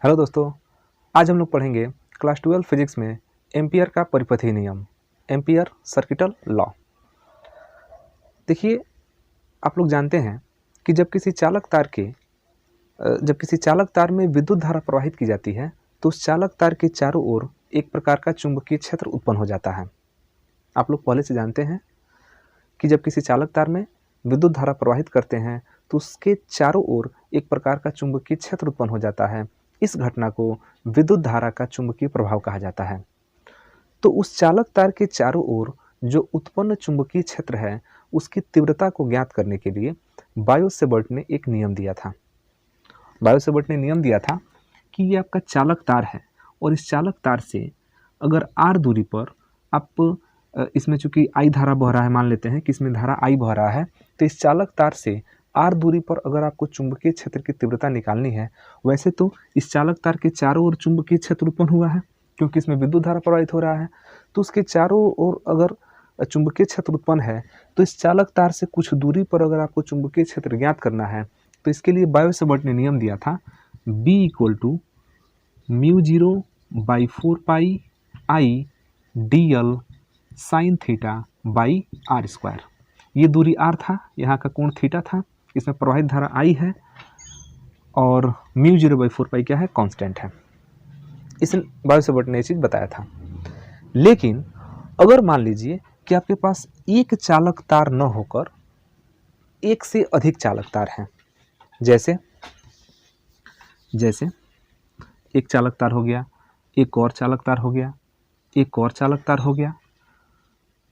Hello दोस्तों, आज हम लोग पढ़ेंगे क्लास 12 फिजिक्स में एम्पियर का परिपथीय नियम, एम्पियर सर्किटल लॉ। देखिए, आप लोग जानते हैं कि जब किसी चालक तार में विद्युत धारा प्रवाहित की जाती है तो उस चालक तार के चारों ओर एक प्रकार का चुंबकीय क्षेत्र उत्पन्न हो जाता है। आप लोग पहले से जानते हैं कि जब किसी चालक तार में विद्युत धारा प्रवाहित करते हैं तो उसके चारों ओर एक प्रकार का चुंबकीय क्षेत्र उत्पन्न हो जाता है। इस घटना को विद्युत धारा का चुंबकीय प्रभाव कहा जाता है। तो उस चालक तार के चारों ओर जो उत्पन्न चुंबकीय क्षेत्र है उसकी तीव्रता को ज्ञात करने के लिए बायो-सेवर्ट ने एक नियम दिया था। बायो-सेवर्ट ने नियम दिया था कि ये आपका चालक तार है और इस चालक तार से अगर आर दूरी पर आप इसमें चूंकि आई धारा बह रहा है, मान लेते हैं कि इसमें धारा आई बह रहा है, तो इस चालक तार से आर दूरी पर अगर आपको चुंबकीय क्षेत्र की तीव्रता निकालनी है, वैसे तो इस चालक तार के चारों ओर चुंबकीय क्षेत्र उत्पन्न हुआ है क्योंकि इसमें विद्युत धारा प्रवाहित हो रहा है, तो उसके चारों ओर अगर चुंबकीय क्षेत्र उत्पन्न है तो इस चालक तार से कुछ दूरी पर अगर आपको चुंबकीय क्षेत्र ज्ञात करना है तो इसके लिए बायो-सेवर्ट ने नियम दिया था B = μ0/4πI dl sin θ/r²। ये दूरी r था, यहाँ का कोण थीटा था, इसमें प्रवाहित धारा I है और μ0/4π क्या है, कांस्टेंट है। इस बायो-सेवर्ट ने ये चीज़ बताया था। लेकिन अगर मान लीजिए कि आपके पास एक चालक तार न होकर एक से अधिक चालक तार हैं, जैसे एक चालक तार हो गया, एक और चालक तार हो गया, एक और चालक तार हो गया,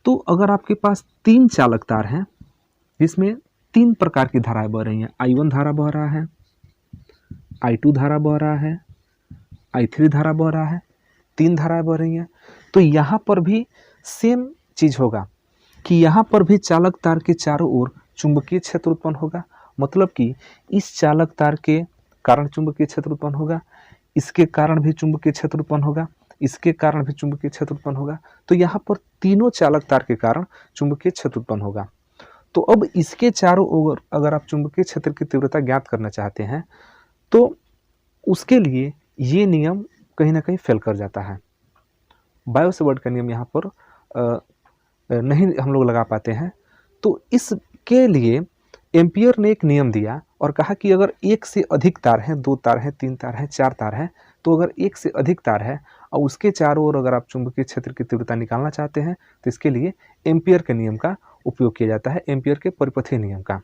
तो अगर आपके पास 3 चालक तार हैं जिसमें 3 प्रकार की धाराएं बह रही हैं, I1 धारा बह रहा है, I2 धारा बह रहा है, I3 धारा बह रहा है, 3 धाराएं बह रही हैं, तो यहाँ पर भी सेम चीज़ होगा कि यहाँ पर भी चालक तार के चारों ओर चुंबकीय क्षेत्र उत्पन्न होगा। मतलब कि इस चालक तार के कारण चुंबकीय क्षेत्र उत्पन्न होगा, इसके कारण भी चुंबकीय क्षेत्र उत्पन्न होगा, इसके कारण भी चुंबकीय क्षेत्र उत्पन्न होगा। तो यहाँ पर तीनों चालक तार के कारण चुंबकीय क्षेत्र उत्पन्न होगा। तो अब इसके चारों ओर अगर आप चुंबकीय क्षेत्र की तीव्रता ज्ञात करना चाहते हैं तो उसके लिए ये नियम कहीं ना कहीं फेल कर जाता है। बायो-सेवर्ट का नियम यहाँ पर नहीं हम लोग लगा पाते हैं। तो इसके लिए एम्पियर ने एक नियम दिया और कहा कि अगर एक से अधिक तार हैं, 2 तार हैं, 3 तार हैं, 4 तार हैं, तो अगर एक से अधिक तार है और उसके चारों ओर अगर आप चुंबकीय क्षेत्र की तीव्रता निकालना चाहते हैं तो इसके लिए एम्पियर के नियम का उपयोग किया जाता है, एम्पियर के परिपथीय नियम का।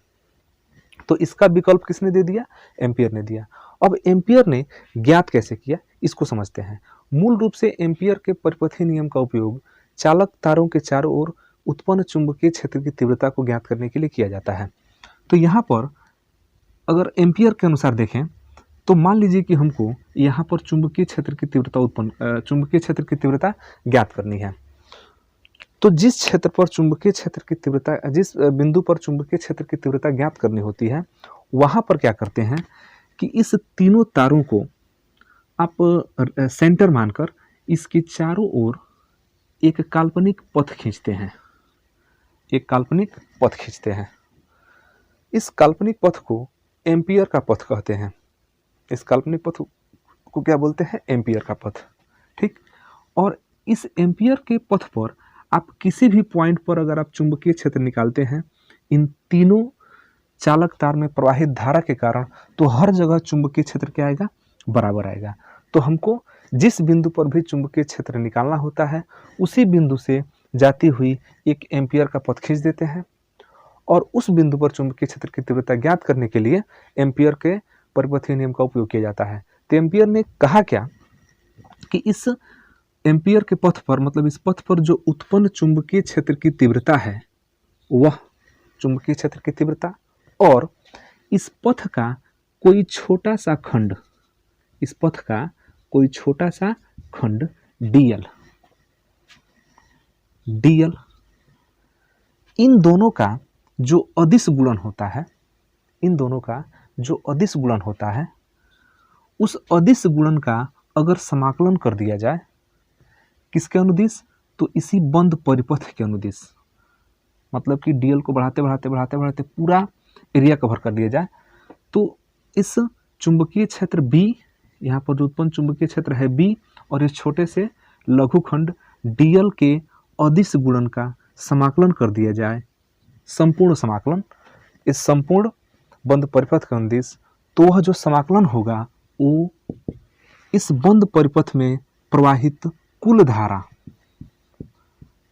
तो इसका विकल्प किसने दे दिया? एम्पियर ने दिया। अब एम्पियर ने ज्ञात कैसे किया, इसको समझते हैं। मूल रूप से एम्पियर के परिपथीय नियम का उपयोग चालक तारों के चारों ओर उत्पन्न चुंबकीय क्षेत्र की तीव्रता को ज्ञात करने के लिए किया जाता है। तो यहाँ पर अगर एम्पियर के अनुसार देखें तो मान लीजिए कि हमको यहाँ पर चुंबकीय क्षेत्र की तीव्रता ज्ञात करनी है। तो जिस बिंदु पर चुंबकीय क्षेत्र की तीव्रता ज्ञात करनी होती है वहाँ पर क्या करते हैं कि इस तीनों तारों को आप सेंटर मानकर इसके चारों ओर एक काल्पनिक पथ खींचते हैं। इस काल्पनिक पथ को एम्पियर का पथ कहते हैं। इस काल्पनिक पथ को क्या बोलते हैं? एम्पियर का पथ। ठीक। और इस एम्पियर के पथ पर आप किसी भी पॉइंट पर अगर आप चुंबकीय क्षेत्र निकालते हैं इन तीनों चालक तार में प्रवाहित धारा के कारण, तो हर जगह चुंबकीय क्षेत्र क्या आएगा? बराबर आएगा। तो हमको जिस बिंदु पर भी चुंबकीय क्षेत्र निकालना होता है उसी बिंदु से जाती हुई एक एम्पियर का पथ खींच देते हैं और उस बिंदु पर चुंबकीय क्षेत्र की तीव्रता ज्ञात करने के लिए एम्पियर के परिपथीय नियम का उपयोग किया जाता है। तो एम्पियर ने कहा क्या कि इस एम्पियर के पथ पर, मतलब इस पथ पर जो उत्पन्न चुंबकीय क्षेत्र की तीव्रता है वह चुंबकीय क्षेत्र की तीव्रता और इस पथ का कोई छोटा सा खंड dl, इन दोनों का जो अदिश गुणन होता है उस अदिश गुणन का अगर समाकलन कर दिया जाए किसके अनुदिश? तो इसी बंद परिपथ के अनुदिश। मतलब कि dl को बढ़ाते पूरा एरिया कवर कर दिया जाए तो इस चुंबकीय क्षेत्र B यहाँ पर जो उत्पन्न चुंबकीय क्षेत्र है B और इस छोटे से लघुखंड dl के अदिश गुणन का समाकलन कर दिया जाए, संपूर्ण समाकलन, इस संपूर्ण बंद परिपथ के अनुदिश, तो वह जो समाकलन होगा वो इस बंद परिपथ में प्रवाहित कुल धारा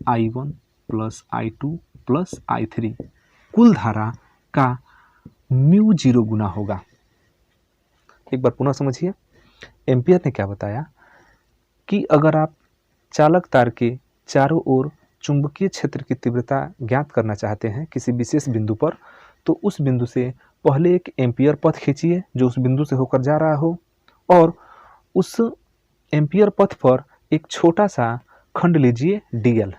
I1 plus I2 plus I3 कुल धारा का μ0 गुना होगा। एक बार पुनः समझिए, एम्पियर ने क्या बताया कि अगर आप चालक तार के चारों ओर चुंबकीय क्षेत्र की तीव्रता ज्ञात करना चाहते हैं किसी विशेष बिंदु पर, तो उस बिंदु से पहले एक एम्पियर पथ खींचिए जो उस बिंदु से होकर जा रहा हो, और उस एम्पियर पथ पर एक छोटा सा खंड लीजिए dl,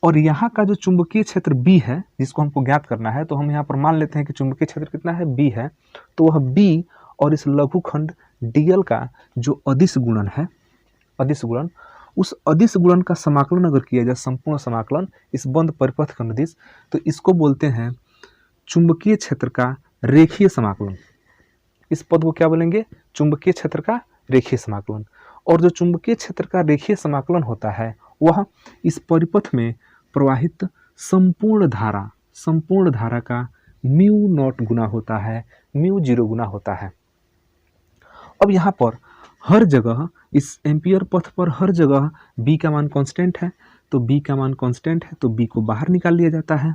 और यहाँ का जो चुंबकीय क्षेत्र B है जिसको हमको ज्ञात करना है, तो हम यहाँ पर मान लेते हैं कि चुंबकीय क्षेत्र कितना है, B है, तो वह B और इस लघुखंड dl का जो अदिश गुणन है, अदिश गुणन, उस अदिश गुणन का समाकलन अगर किया जाए, संपूर्ण समाकलन इस बंद परिपथ के अनुदिश, तो इसको बोलते हैं चुंबकीय क्षेत्र का रेखीय समाकलन। इस पद को क्या बोलेंगे, चुंबकीय क्षेत्र का रेखीय समाकलन। और जो चुंबकीय क्षेत्र का रेखीय समाकलन होता है वह इस परिपथ में प्रवाहित संपूर्ण धारा का μ0 गुना होता है, μ0 गुना होता है। अब यहाँ पर हर जगह इस एम्पियर पथ पर हर जगह B का मान कांस्टेंट है, तो B का मान कांस्टेंट है तो B को बाहर निकाल लिया जाता है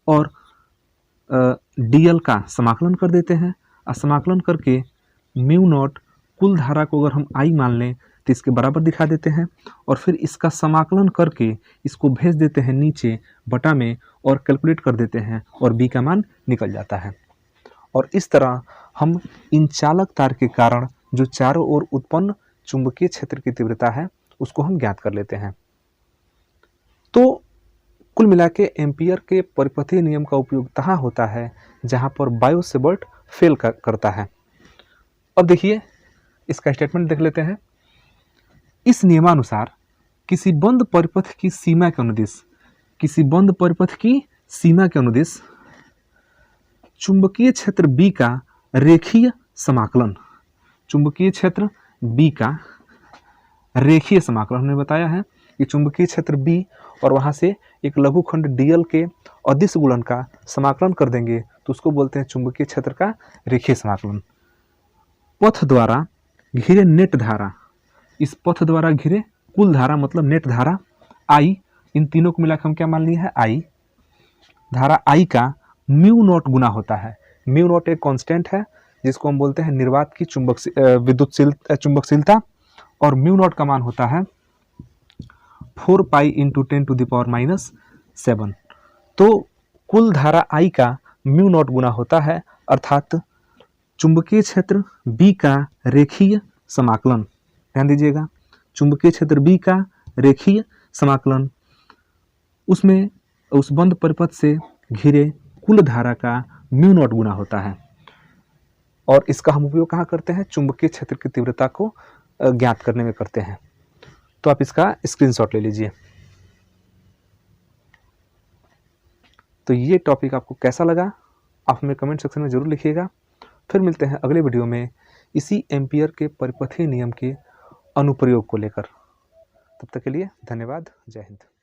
और dl का समाकलन कर देते हैं, और समाकलन करके μ0 कुल धारा को अगर हम I मान लें तो इसके बराबर दिखा देते हैं, और फिर इसका समाकलन करके इसको भेज देते हैं नीचे बटा में और कैलकुलेट कर देते हैं और B का मान निकल जाता है। और इस तरह हम इन चालक तार के कारण जो चारों ओर उत्पन्न चुंबकीय क्षेत्र की तीव्रता है उसको हम ज्ञात कर लेते हैं। तो कुल मिला के एम्पियर के परिपथीय नियम का उपयोग तहाँ होता है जहाँ पर बायो-सेवर्ट फेल करता है। अब देखिए इसका स्टेटमेंट देख लेते हैं। इस नियमानुसार किसी बंद परिपथ की सीमा के अनुदिश चुंबकीय क्षेत्र B का रेखीय समाकलन, चुंबकीय क्षेत्र B का रेखीय समाकलन हमने बताया है कि चुंबकीय क्षेत्र B और वहाँ से एक लघुखंड dl के अदिश गुणन का समाकलन कर देंगे तो उसको बोलते हैं चुंबकीय क्षेत्र का रेखीय समाकलन। पथ द्वारा घिरे नेट धारा, इस पथ द्वारा घिरे कुल धारा मतलब नेट धारा I, इन तीनों को मिलाकर हम क्या मान लिए है I, धारा I का μ0 गुना होता है। μ0 एक कांस्टेंट है जिसको हम बोलते हैं निर्वात की चुंबकशीलता, और μ0 का मान होता है 4 पाई इंटू 10⁻⁻⁷। तो कुल धारा I का μ0 गुना होता है, अर्थात चुंबकीय क्षेत्र B का रेखीय समाकलन, ध्यान दीजिएगा, चुंबकीय क्षेत्र B का रेखीय समाकलन, उसमें उस बंद परिपथ से घिरे कुल धारा का μ0 गुना होता है। और इसका हम उपयोग कहाँ करते हैं, चुंबकीय क्षेत्र की तीव्रता को ज्ञात करने में करते हैं। तो आप इसका स्क्रीनशॉट ले लीजिए। तो ये टॉपिक आपको कैसा लगा आप हमें कमेंट सेक्शन में जरूर लिखिएगा। फिर मिलते हैं अगले वीडियो में इसी एम्पियर के परिपथीय नियम के अनुप्रयोग को लेकर। तब तक के लिए धन्यवाद, जय हिंद।